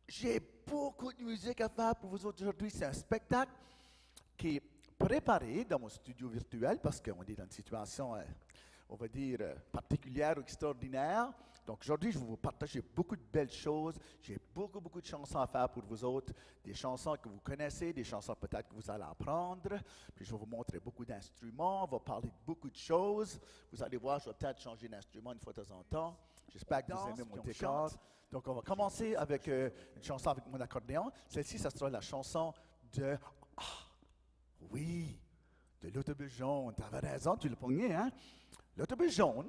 J'ai beaucoup de musique à faire pour vous aujourd'hui. C'est un spectacle qui est préparé dans mon studio virtuel parce qu'on est dans une situation, on va dire, particulière ou extraordinaire. Donc aujourd'hui, je vais vous partager beaucoup de belles choses. J'ai beaucoup de chansons à faire pour vous autres. Des chansons que vous connaissez, des chansons peut-être que vous allez apprendre. Puis je vais vous montrer beaucoup d'instruments. On va parler de beaucoup de choses. Vous allez voir, je vais peut-être changer d'instrument une fois de temps en temps. J'espère que vous aimez mon décor. Donc on va commencer avec une chanson avec mon accordéon. Celle-ci, ça sera la chanson de... Ah, oui, de l'autobus jaune. Tu avais raison, tu l'as pogné, hein? L'autobus jaune.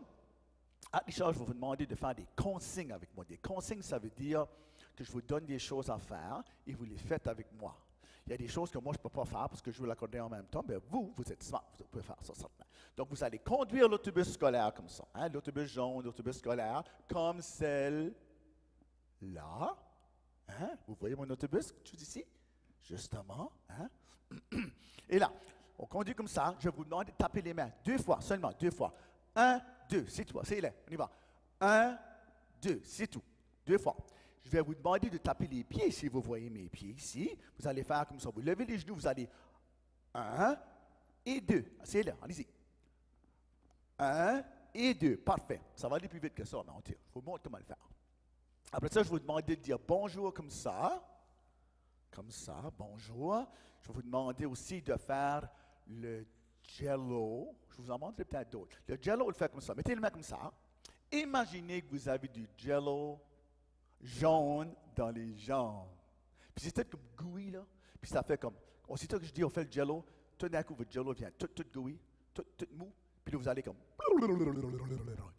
À Richard, je vais vous demander de faire des consignes avec moi. Des consignes, ça veut dire que je vous donne des choses à faire et vous les faites avec moi. Il y a des choses que moi, je ne peux pas faire parce que je joue l'accordéon en même temps, mais vous êtes smart, vous pouvez faire ça certainement. Donc, vous allez conduire l'autobus scolaire comme ça, hein? L'autobus jaune, l'autobus scolaire, comme celle-là. Hein? Vous voyez mon autobus, juste ici? Justement. Hein? Et là, on conduit comme ça. Je vous demande de taper les mains 2 fois, seulement 2 fois. 1, 2, c'est tout. C'est là, on y va. 1, 2, c'est tout. 2 fois. Je vais vous demander de taper les pieds. Si vous voyez mes pieds ici, vous allez faire comme ça. Vous levez les genoux, vous allez 1 et 2. C'est là, allez-y. 1 et 2, parfait. Ça va aller plus vite que ça, mais je vous montre comment le faire. Après ça, je vais vous demander de dire bonjour comme ça. Comme ça, bonjour. Je vais vous demander aussi de faire le jello. Je vous en montrerai peut-être d'autres. Le jello, on le fait comme ça. Mettez les mains comme ça. Imaginez que vous avez du jello jaune dans les jambes. Puis c'est peut-être comme gooey, là. Puis ça fait comme, aussitôt que je dis on fait le jello, tout d'un coup, votre jello vient tout gooey, tout mou. Puis là, vous allez comme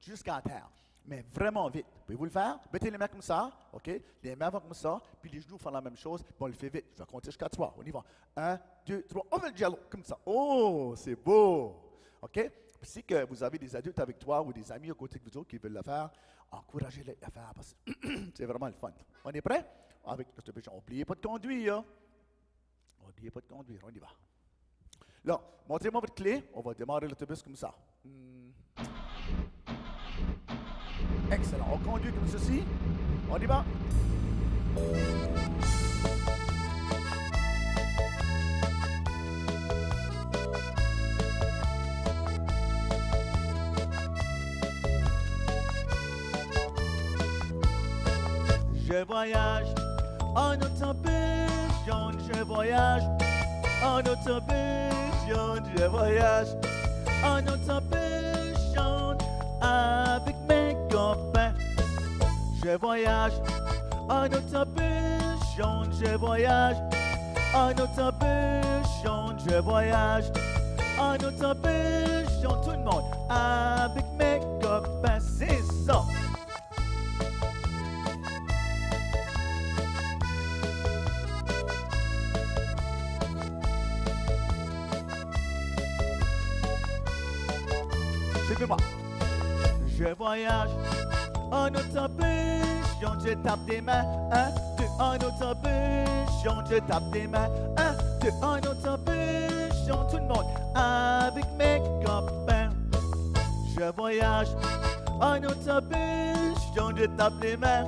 jusqu'à terre. Mais vraiment vite. Pouvez-vous le faire? Mettez les mains comme ça, OK? Les mains vont comme ça, puis les genoux font la même chose, puis on le fait vite. Je vais compter jusqu'à 3. On y va. 1, 2, 3. On fait le jello comme ça. Oh, c'est beau! OK? Puis si que vous avez des adultes avec toi ou des amis à côté de vous autres qui veulent le faire, encouragez-les à le faire parce que c'est vraiment le fun. On est prêt? Avec l'autobus, n'oubliez pas de conduire. N'oubliez pas de conduire. On y va. Là, montrez-moi votre clé. On va démarrer l'autobus comme ça. Excellent. On conduit comme ceci. On y va. Je voyage en autobus jaune. Je voyage en autobus jaune. Je voyage en autobus jaune avec mes copains. Je voyage en autobus jaune. Je voyage en autobus jaune. Je voyage en autobus jaune. Tout le monde avec mes copains. C'est ça. Suivez-moi. Je voyage en autobus jaune, je tape des mains. 1, 2, en autobus jaune, je tape des mains. 1, 2, en autobus jaune, tout le monde avec mes copains. Je voyage en autobus jaune, je tape des mains.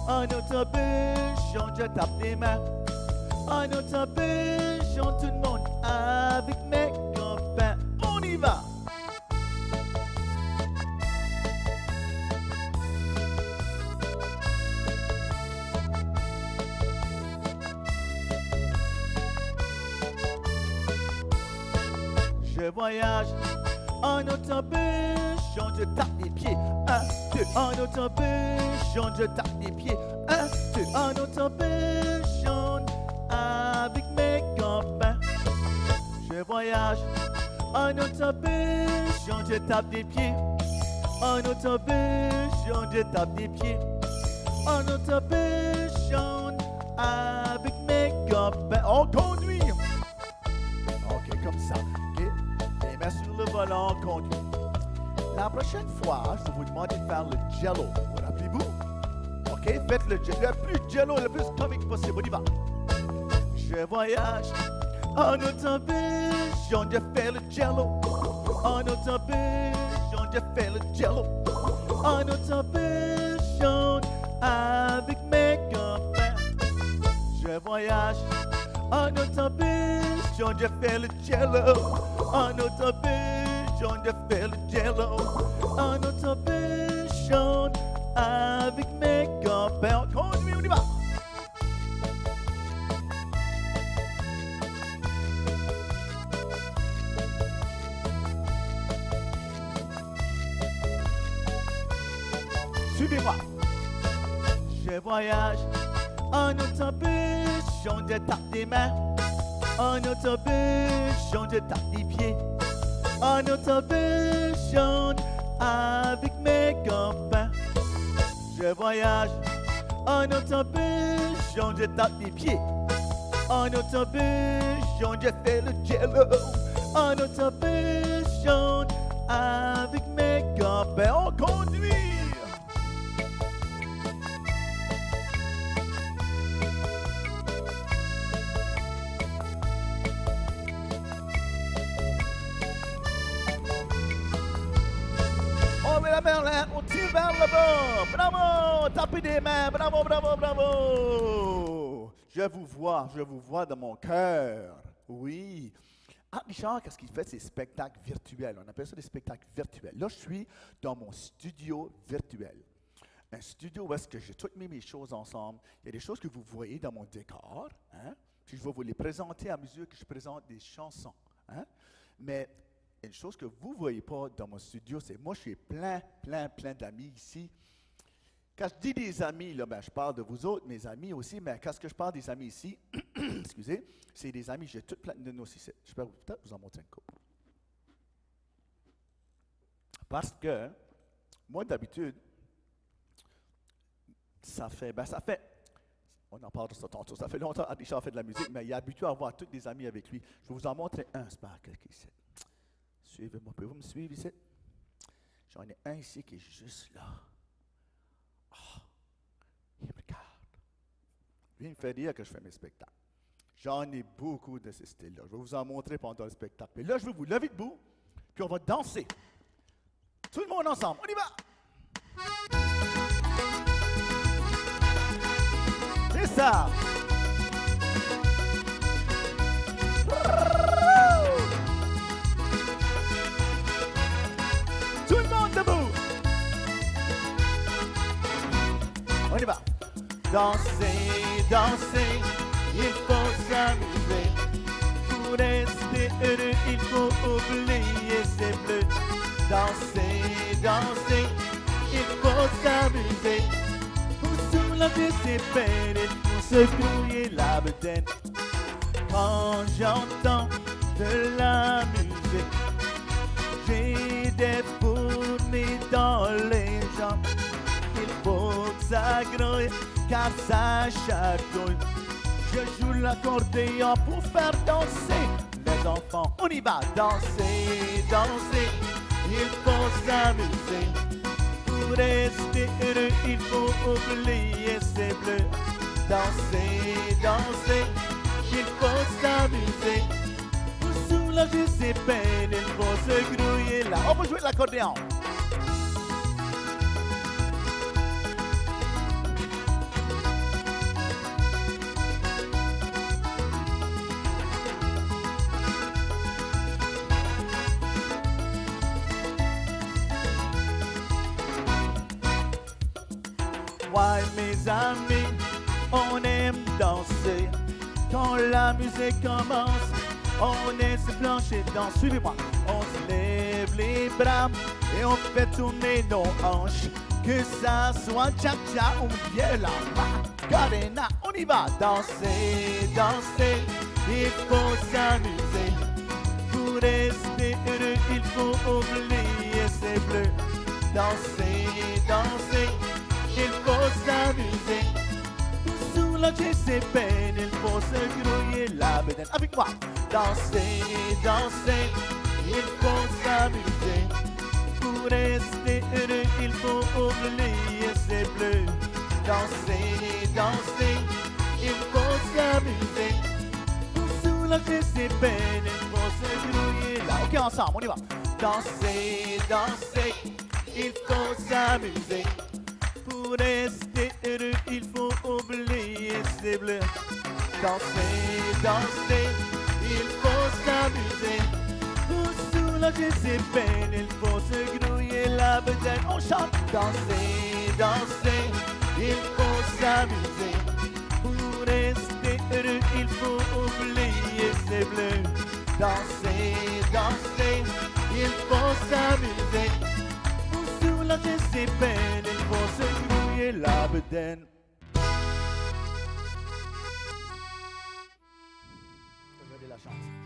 En autobus jaune, je tape des mains. En autobus jaune, tout le monde avec mes copains. On y va! Je voyage en autobus jaune, je tape les pieds. 1, 2, en autobus jaune, je tape les pieds. 1, 2, en autobus jaune, avec mes copains. Je voyage en autobus jaune, je tape des pieds. En autobus jaune, je tape des pieds. En autobus jaune, avec mes copains. On conduit! OK, comme ça. Sur le volant, conduit. La prochaine fois, je vais vous demander de faire le jello. Vous rappelez-vous? OK? Faites le plus jello, le plus comique possible. On y va. Je voyage en autobus jaune, je fais le jello. En autobus jaune, je fais le jello. En autobus jaune, avec mes copains. autobus, on a fait le jello. En autobus, on a fait le jello. En autobus, jaune avec mes copains. Conduis, on y va. Suivez-moi. Je voyage en autobus, on te tape des mains. En autobus, on te tape des pieds. En autobus, on avec mes copains. Je voyage en autobus, on te tape des pieds. En autobus, on te fait le jello. En autobus, on avec mes copains. On conduit. On tire vers le bas. Bravo, tapez des mains. Bravo, bravo, bravo. Je vous vois dans mon cœur. Oui. Ah, Richard, qu'est-ce qu'il fait? C'est spectacles virtuels. On appelle ça des spectacles virtuels. Là, je suis dans mon studio virtuel. Un studio où est-ce que j'ai toutes mes choses ensemble. Il y a des choses que vous voyez dans mon décor. Hein? Puis je vais vous les présenter à mesure que je présente des chansons. Hein? Mais une chose que vous ne voyez pas dans mon studio, c'est moi, je suis plein d'amis ici. Quand je dis des amis, là, ben, je parle de vous autres, mes amis aussi, mais quand je parle des amis ici, excusez, c'est des amis, j'ai tout plein de nos ici. Je peux peut-être vous en montrer une couple. Parce que, moi, d'habitude, ça fait, on en parle de ça tantôt, ça fait longtemps que Richard fait de la musique, mais il est habitué à avoir tous des amis avec lui. Je vais vous en montrer un, c'est pas quelqu'un ici. Suivez-moi, pouvez-vous me suivre ici? J'en ai un ici qui est juste là. Oh, il me regarde. Lui, il me fait dire que je fais mes spectacles. J'en ai beaucoup de ce style-là. Je vais vous en montrer pendant le spectacle. Et là, je vais vous lever debout, puis on va danser. Tout le monde ensemble, on y va! C'est ça! Tout le monde debout! On y va! Danser, danser, il faut s'amuser. Pour rester heureux, il faut oublier ses bleus. Danser, danser, il faut s'amuser. Pour soulager ses peines, il faut se grouiller la bedaine. Quand j'entends de la musique, j'ai des fourmis dans les jambes. Il faut que ça grouille, car ça chatouille. Je joue l'accordéon pour faire danser les enfants. On y va, danser, danser. Il faut s'amuser. Pour rester heureux, il faut oublier ses bleus. Danser, danser. Il faut s'amuser. Pour soulager ses peines, il faut se grouiller là. On peut jouer de l'accordéon. Ouais, mes amis, on aime danser. Quand la musique commence, on est sur plancher danse. Suivez-moi. On se lève les bras et on fait tourner nos hanches. Que ça soit cha-cha ou bien la macarena. On y va. Danser, danser, il faut s'amuser. Pour rester heureux, il faut oublier ses bleus. Danser, danser, il faut s'amuser. Pour soulager ses peines, il faut se grouiller la bedaine. Avec moi. Danser, danser, il faut s'amuser. Pour rester heureux, il faut oublier ses bleus. Danser, danser, il faut s'amuser. Pour soulager ses peines, il faut se grouiller là. Ok, ensemble, on y va. Danser, danser, il faut s'amuser. Pour rester heureux, il faut oublier ses bleus. danser, danser, il faut s'amuser. Pour soulager ses peines, il faut se grouiller la bedaine. On chante, danser, danser, il faut s'amuser. Pour rester heureux, il faut oublier ses bleus. Danser, danser, il faut s'amuser. Pour soulager ses peines, il faut se grouiller la bedaine.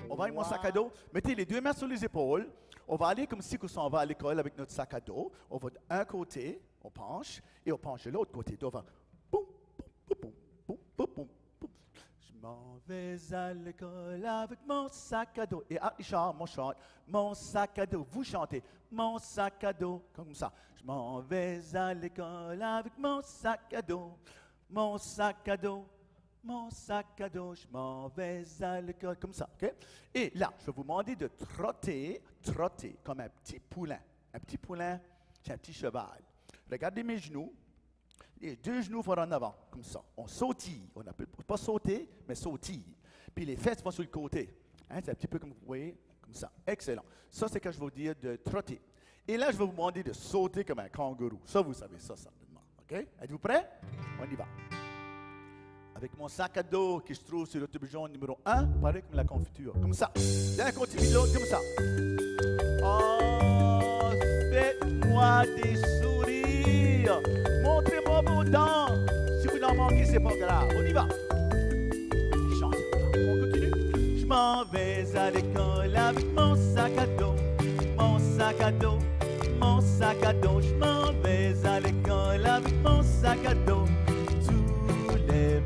On va avec mon sac à dos. Mettez les deux mains sur les épaules. On va aller comme si on va à l'école avec notre sac à dos. On va d'un côté, on penche, et on penche de l'autre côté. On va boum, boum, boum, boum, boum, boum, boum. Je m'en vais à l'école avec mon sac à dos. Et Richard, moi chante, mon sac à dos. Vous chantez, mon sac à dos, comme ça. Je m'en vais à l'école avec mon sac à dos. Mon sac à dos. Mon sac à dos, je m'en vais à l'école, comme ça, OK? Et là, je vais vous demander de trotter, trotter, comme un petit poulain. Un petit poulain, c'est un petit cheval. Regardez mes genoux. Les deux genoux vont en avant, comme ça. On sautille. On n'appelle pas sauter, mais sautille. Puis les fesses vont sur le côté. Hein, c'est un petit peu comme vous voyez, comme ça. Excellent. Ça, c'est ce que je vais vous dire de trotter. Et là, je vais vous demander de sauter comme un kangourou. Ça, vous savez ça, certainement. OK? Êtes-vous prêts? On y va. Avec mon sac à dos qui se trouve sur l'autobus jaune numéro 1, pareil comme la confiture. Comme ça. D'un côté de l'autre, comme ça. Oh, faites-moi des sourires. Montrez-moi vos dents. Si vous en manquez, c'est pas grave. On y va. Chantez. On continue. Je m'en vais à l'école avec mon sac à dos. Mon sac à dos. Mon sac à dos. Je m'en vais à l'école avec mon sac à dos.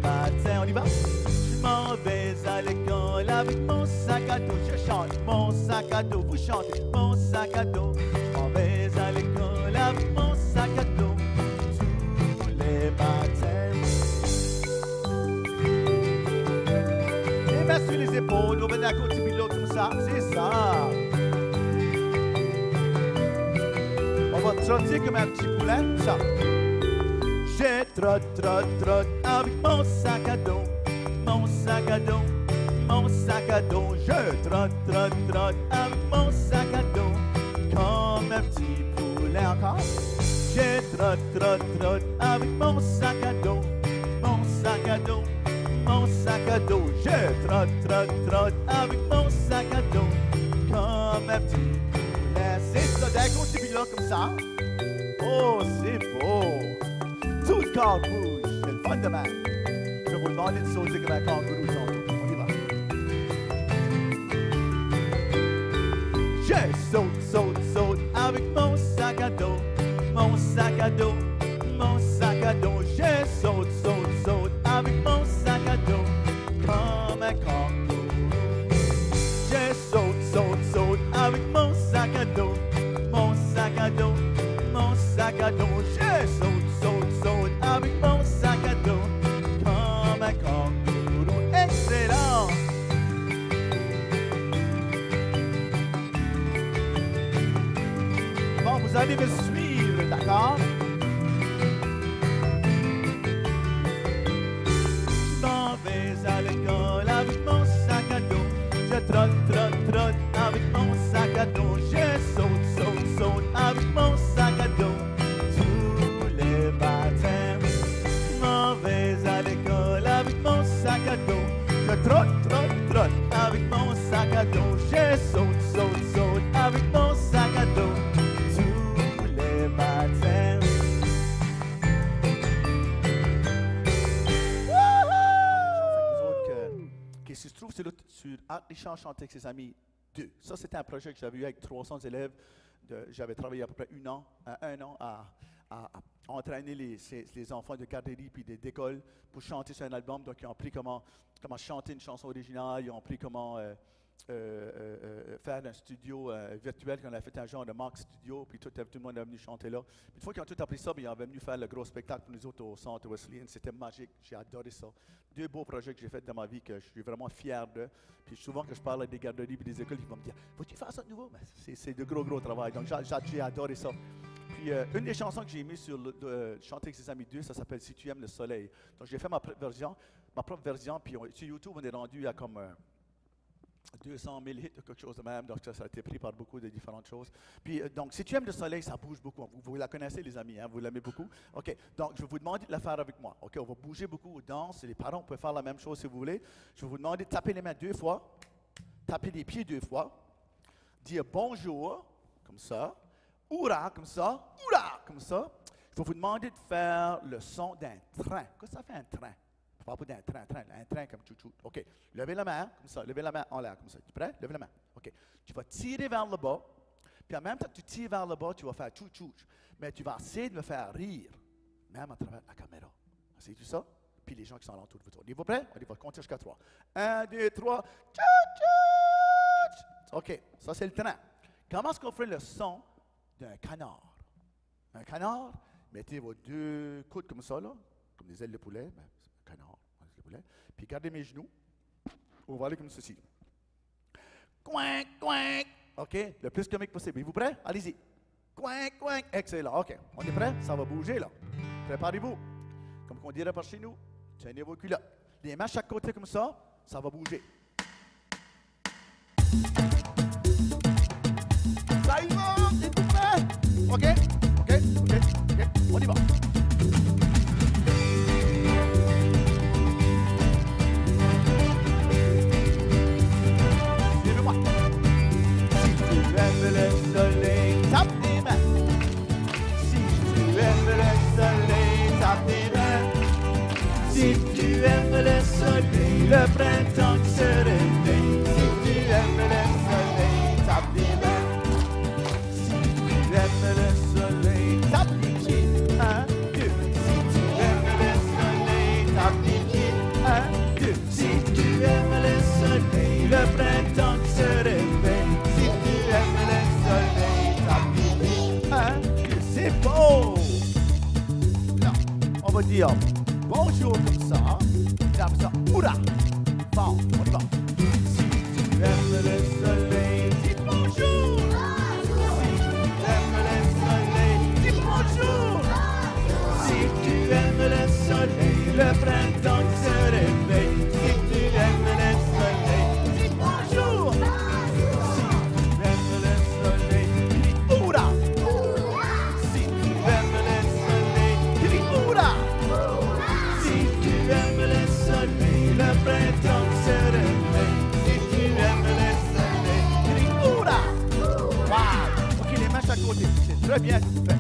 Matin, on y va. Je m'en vais à l'école avec mon sac à dos. Je chante mon sac à dos. Vous chantez mon sac à dos. Je m'en vais à l'école avec mon sac à dos. Tous les matins. Les mains sur les épaules. On va d'un côté puis l'autre comme ça. C'est ça. On va trotter comme un petit poulain. Ça. Je trotte, trotte, trotte avec mon sac à dos, mon sac à dos, mon sac à dos. Je trotte, trotte, trotte avec mon sac à dos, comme un petit poulet encore. Je trotte, trotte, trotte avec mon sac à dos, mon sac à dos, mon sac à dos. Je trotte, trotte, trotte avec mon sac à dos, comme un petit poulet. C'est ça, d'un côté puis là comme ça. Oh, c'est beau. Tout le corps bouge, c'est le fun de même. Je vais vous demander de sauter comme un kangourou tantôt. On y va. Je saute, saute, saute avec mon sac à dos, mon sac à dos, mon sac à dos. Je saute, saute, saute avec mon sac à dos, comme un kangourou. Je saute, saute, saute avec mon sac à dos, mon sac à dos, mon sac à dos. Je saute, saute, saute avec mon sac à dos, comme un kangourou. Excellent! Bon, vous allez me suivre, d'accord? Je m'en vais à l'école avec mon sac à dos. Je trotte, trotte, trotte avec mon sac à dos. Je saute, saute, saute avec mon sac à dos. Sac à dos, je trotte, trotte, trotte avec mon sac à dos. Je saute, saute, saute avec mon sac à dos tous les matins. Qui se trouve sur Art Richard chanter avec ses amis 2. Ça, c'était un projet que j'avais eu avec 300 élèves. J'avais travaillé à peu près un an à entraîner les enfants de garderie puis d'école pour chanter sur un album. Donc, ils ont appris comment chanter une chanson originale, ils ont appris comment faire un studio virtuel, qu'on a fait un genre de mock studio, puis tout le monde est venu chanter là. Puis une fois qu'ils ont tout appris ça, ils sont venus faire le gros spectacle pour nous autres au centre Wesleyan. C'était magique, j'ai adoré ça. 2 beaux projets que j'ai faits dans ma vie que je suis vraiment fier de. Puis souvent que je parle avec des garderies et des écoles, ils vont me dire « Vas-tu faire ça de nouveau? » C'est de gros travail, donc j'ai adoré ça. Puis une des chansons que j'ai mis sur Chanter avec ses amis 2, ça s'appelle « Si tu aimes le soleil ». Donc j'ai fait ma version. ma propre version, puis sur YouTube, on est rendu à comme 200 000 hits, quelque chose de même, donc ça a été pris par beaucoup de différentes choses. Puis, donc, si tu aimes le soleil, ça bouge beaucoup. Vous la connaissez, les amis, hein? Vous l'aimez beaucoup? OK, donc je vais vous demander de la faire avec moi. OK, on va bouger beaucoup, on danse, et les parents, peuvent faire la même chose si vous voulez. Je vais vous demander de taper les mains 2 fois, taper les pieds 2 fois, dire bonjour, comme ça, hurrah, comme ça, hurrah, comme ça. Je vais vous demander de faire le son d'un train. Qu'est-ce que ça fait un train? Je ne parle pas d'un train, un train comme chouchou. OK. Levez la main, comme ça. Levez la main en l'air, comme ça. Tu es prêt? Levez la main. OK. Tu vas tirer vers le bas. Puis en même temps que tu tires vers le bas, tu vas faire chouchou. Mais tu vas essayer de me faire rire, même à travers la caméra. Essayez-tu ça? Puis les gens qui sont alentour de vous. Êtes-vous prêts? Allez, on va compter jusqu'à 3. 1, 2, 3. Chouchou! OK. Ça, c'est le train. Comment est-ce qu'on ferait le son d'un canard? Un canard, mettez vos 2 coudes comme ça, là, comme des ailes de poulet. Ben, canard, le poulet. Puis gardez mes genoux. On va aller comme ceci. Coinc, coinc. OK? Le plus comique possible. Êtes-vous prêts? Allez-y. Coinc, coinc. Excellent. OK. On est prêts? Ça va bouger, là. Préparez-vous. Comme on dirait par chez nous, tenez vos culottes. Les mains à chaque côté comme ça, ça va bouger. Ça y va! Êtes-vous prêts? OK? OK? OK? OK? On y va. Le soleil, tape tes mains. Si tu aimes le soleil, tape tes mains. Si tu aimes le soleil, le printemps qui se réveille. Si tu aimes le soleil, tape tes mains. Si tu aimes le soleil, tape tes pieds. 1, 2. Si tu aimes le soleil, tape tes pieds. 1, 2. Si tu aimes le soleil, le printemps qui se réveille. C'est beau! Là, on va dire bonjour comme ça. Et après ça, hurrah! Bon, on y va. Si tu aimes le soleil, dis bonjour! Si tu aimes le soleil, dis bonjour! Si tu aimes le soleil, le printemps qui se réveille. Si tu aimes le soleil, dis bonjour! Si tu aimes le soleil, dis hurrah! Le printemps se réveille. Si tu aimes le soleil, crie hurrah! Wow! OK, les mains chaque côté. C'est très bien tout fait.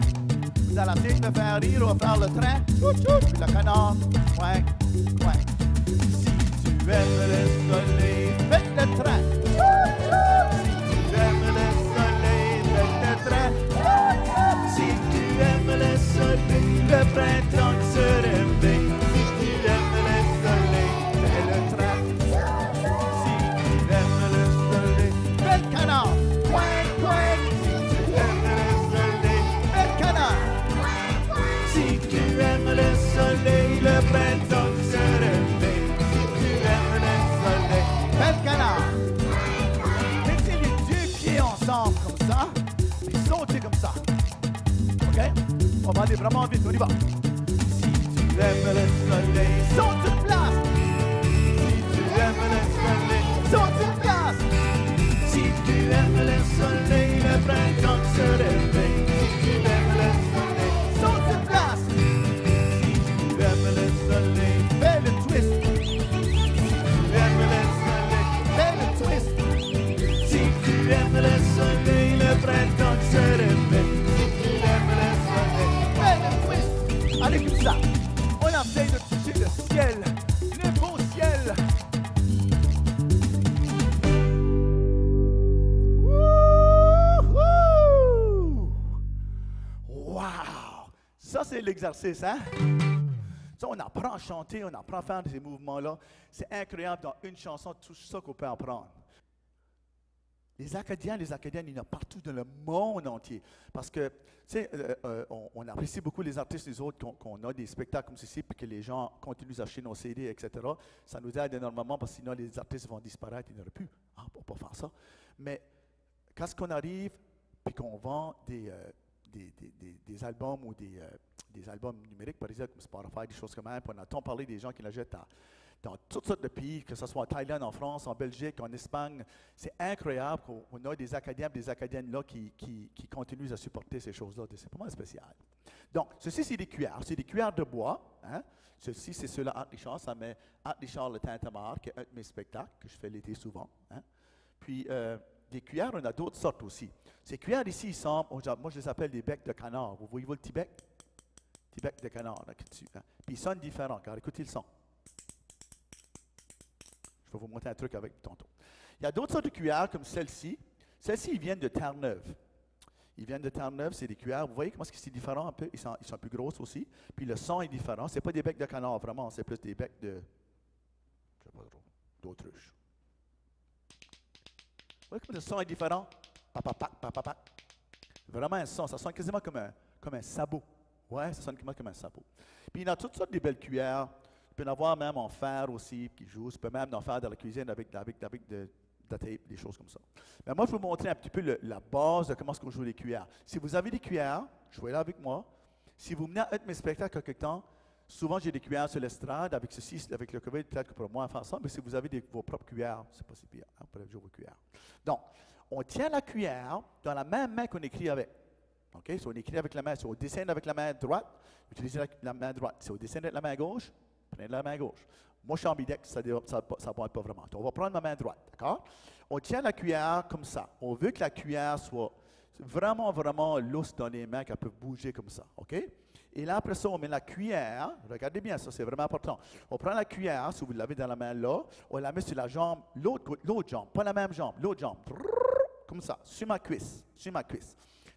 Vous allez essayer de me faire rire, on va faire le train. Chou, chou, puis le canard. Coin, coin. Si tu aimes le soleil, fais le train. Chou, chou. Si tu aimes le soleil, fais le train. Chou, chou. Si tu aimes le soleil, le printemps se réveille. Si tu aimes le soleil, fais le train. Si tu aimes le soleil, fais le canard. Coin, coin. Si tu aimes le soleil, fais le canard. Si tu aimes le soleil, le printemps se réveille. Si tu aimes le soleil, fais le canard. Mettez les 2 pieds ensemble comme ça et sautez comme ça. OK? On va aller vraiment vite, on y va. Si tu aimes le soleil, saute sur place. Si tu aimes le soleil, saute sur place. Si tu aimes le soleil, le printemps se réveille. Si tu aimes le soleil, saute sur place. Si tu aimes le soleil, fais le twist. Si tu aimes le soleil, fais le twist. Si tu aimes le soleil, le printemps se réveille. Si tu aimes le soleil, fais le twist. Allez, comme ça. On essaye de toucher le ciel, le beau ciel. Wouhou! Wow! Ça, c'est l'exercice, hein? Ça, on apprend à chanter, on apprend à faire ces mouvements-là. C'est incroyable dans une chanson, tout ça qu'on peut apprendre. Les Acadiens, il y en a partout dans le monde entier. Parce que, tu sais, on apprécie beaucoup les artistes des autres, qu'on a des spectacles comme ceci, puis que les gens continuent d'acheter nos CD, etc. Ça nous aide énormément, parce que sinon, les artistes vont disparaître. Ils n'auraient plus. Ah, on ne peut pas faire ça. Mais quand on arrive, puis qu'on vend des albums ou des albums numériques, par exemple, comme Spotify, des choses comme ça, puis on entend parler des gens qui l'achètent à dans toutes sortes de pays, que ce soit en Thaïlande, en France, en Belgique, en Espagne. C'est incroyable qu'on a des Acadiens et des Acadiennes là qui continuent à supporter ces choses-là. C'est pas mal spécial. Donc, ceci, c'est des cuillères. C'est des cuillères de bois. Hein? Ceci, c'est ceux-là, Art Richard. Ça met Art Richard le Tintamarre, qui est un de mes spectacles, que je fais l'été souvent. Hein? Puis, des cuillères, on a d'autres sortes aussi. Ces cuillères ici, ils sont, moi, je les appelle des becs de canard. Vous voyez le petit bec? Petit bec de canard, là, dessus. Hein? Puis, ils sonnent différents, car écoutez le son. Je vais vous montrer un truc avec tantôt. Il y a d'autres sortes de cuillères comme celle-ci. Celles-ci, ils viennent de Terre-Neuve. Ils viennent de Terre-Neuve, c'est des cuillères. Vous voyez comment c'est différent un peu? Ils sont plus grosses aussi. Puis le son est différent. Ce n'est pas des becs de canard, vraiment. C'est plus des becs de, je sais pas trop, d'autruche. Vous voyez comment le son est différent? Papapac, papapac. Vraiment un son. Ça sonne quasiment comme un sabot. Ouais, ça sonne quasiment comme un sabot. Puis il y a toutes sortes de belles cuillères. Tu peux en avoir même en fer aussi, qui joue. Tu peux même en faire dans la cuisine avec de la tape, des choses comme ça. Mais moi, je vais vous montrer un petit peu la base de comment est-ce qu'on joue les cuillères. Si vous avez des cuillères, jouez-là avec moi. Si vous venez à un de mes spectacles quelque temps, souvent j'ai des cuillères sur l'estrade. Avec ceci, avec le COVID, peut-être que pour moi, faire ça. Mais si vous avez vos propres cuillères, c'est pas si pire. Hein, vous pouvez jouer vos cuillères. Donc, on tient la cuillère dans la même main qu'on écrit avec. OK? Si on écrit avec la main, si on dessine avec la main droite, utilisez la main droite. Si on dessine avec la main gauche, prenez la main gauche. Moi, je suis ambidextre, ça ne va pas vraiment. Donc, on va prendre ma main droite, d'accord? On tient la cuillère comme ça. On veut que la cuillère soit vraiment, vraiment lousse dans les mains, qu'elle peut bouger comme ça, OK? Et là, après ça, on met la cuillère. Regardez bien, ça, c'est vraiment important. On prend la cuillère, si vous l'avez dans la main là, on la met sur la jambe, l'autre jambe, pas la même jambe, l'autre jambe. Comme ça, sur ma cuisse,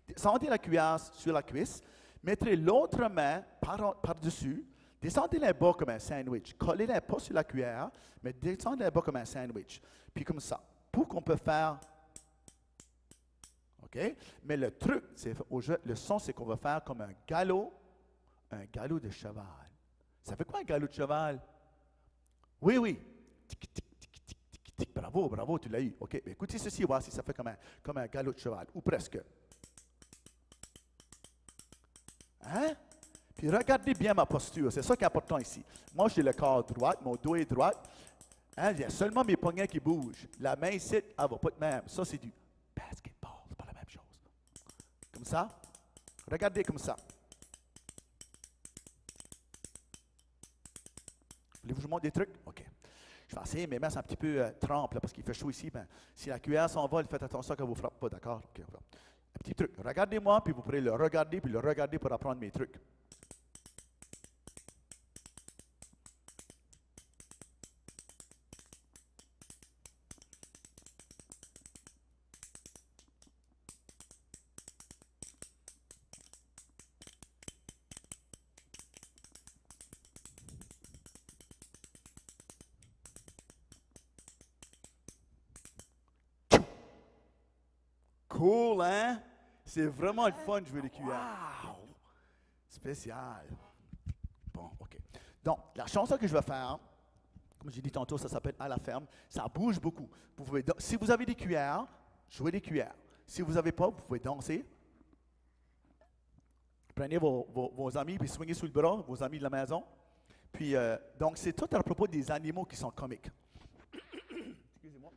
Descendez la cuillère sur la cuisse, mettez l'autre main par-dessus, descendez les bas comme un sandwich. Collez-les pas sur la cuillère, mais descendez les bas comme un sandwich. Puis comme ça, pour qu'on peut faire... OK? Mais le truc, le son, c'est qu'on va faire comme un galop de cheval. Ça fait quoi un galop de cheval? Oui, oui. Tic, tic, tic, tic, tic, tic. Bravo, bravo, tu l'as eu. OK? Mais écoutez ceci, voir si ça fait comme un galop de cheval, ou presque. Hein? Puis regardez bien ma posture, c'est ça qui est important ici. Moi, j'ai le corps droit, mon dos est droit. Hein? Il y a seulement mes poignets qui bougent. La main ici, elle ne va pas de même. Ça, c'est du basketball, c'est pas la même chose. Comme ça. Regardez comme ça. Voulez-vous que je vous montre des trucs? OK. Je vais essayer, mes mains sont un petit peu trempes, là, parce qu'il fait chaud ici. Ben, si la cuillère s'envole, faites attention qu'elle ne vous frappe pas, d'accord? Okay. Un petit truc. Regardez-moi, puis vous pourrez le regarder, puis le regarder pour apprendre mes trucs. Cool, hein? C'est vraiment le fun de jouer les cuillères. Wow! Spécial. Bon, OK. Donc, la chanson que je vais faire, comme j'ai dit tantôt, ça s'appelle À la ferme. Ça bouge beaucoup. Si vous avez des cuillères, jouez des cuillères. Si vous n'avez pas, vous pouvez danser. Prenez vos amis, puis swingez sous le bras, vos amis de la maison. Puis, donc, c'est tout à propos des animaux qui sont comiques. Excusez-moi.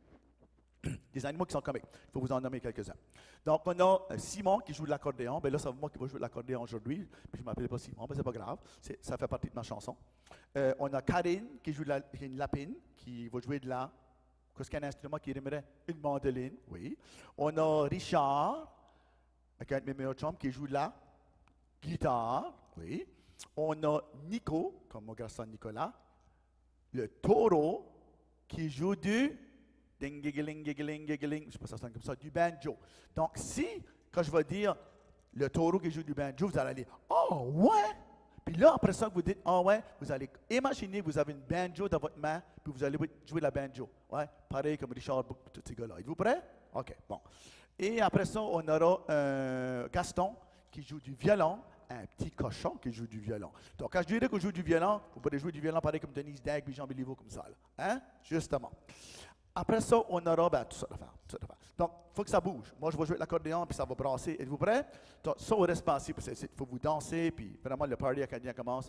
Des animaux qui sont comiques. Il faut vous en nommer quelques-uns. Donc, on a Simon qui joue de l'accordéon. Bien là, c'est moi qui vais jouer de l'accordéon aujourd'hui. Puis je ne m'appelle pas Simon, mais ce n'est pas grave. Ça fait partie de ma chanson. On a Karine qui joue une lapine, qui va jouer de la... Qu'est-ce qu'un instrument qui rimerait? Une mandoline, oui. On a Richard, avec un de mes meilleurs chums, qui joue de la guitare, oui. On a Nico, comme mon garçon Nicolas, le taureau, qui joue du... ding-giggling, je sais pas si ça sonne comme ça, du banjo. Donc, quand je vais dire le taureau qui joue du banjo, vous allez dire « Oh, ouais! » Puis là, après ça, vous dites « Oh, ouais! » Vous allez imaginer que vous avez une banjo dans votre main, puis vous allez jouer la banjo. Ouais? Pareil comme Richard Book, tous ces gars-là. Êtes-vous prêts? OK, bon. Et après ça, on aura Gaston qui joue du violon, un petit cochon qui joue du violon. Donc, quand je dirais qu'on joue du violon, vous pourrez jouer du violon pareil comme Denise Dagg, puis Jean Béliveau comme ça. Là. Hein? Justement. Après ça, on aura tout ça à faire. Donc, il faut que ça bouge. Moi, je vais jouer l'accordéon, puis ça va brasser. Êtes-vous prêts? Donc, ça, on reste pas assis, il faut vous danser, puis vraiment, le party acadien commence.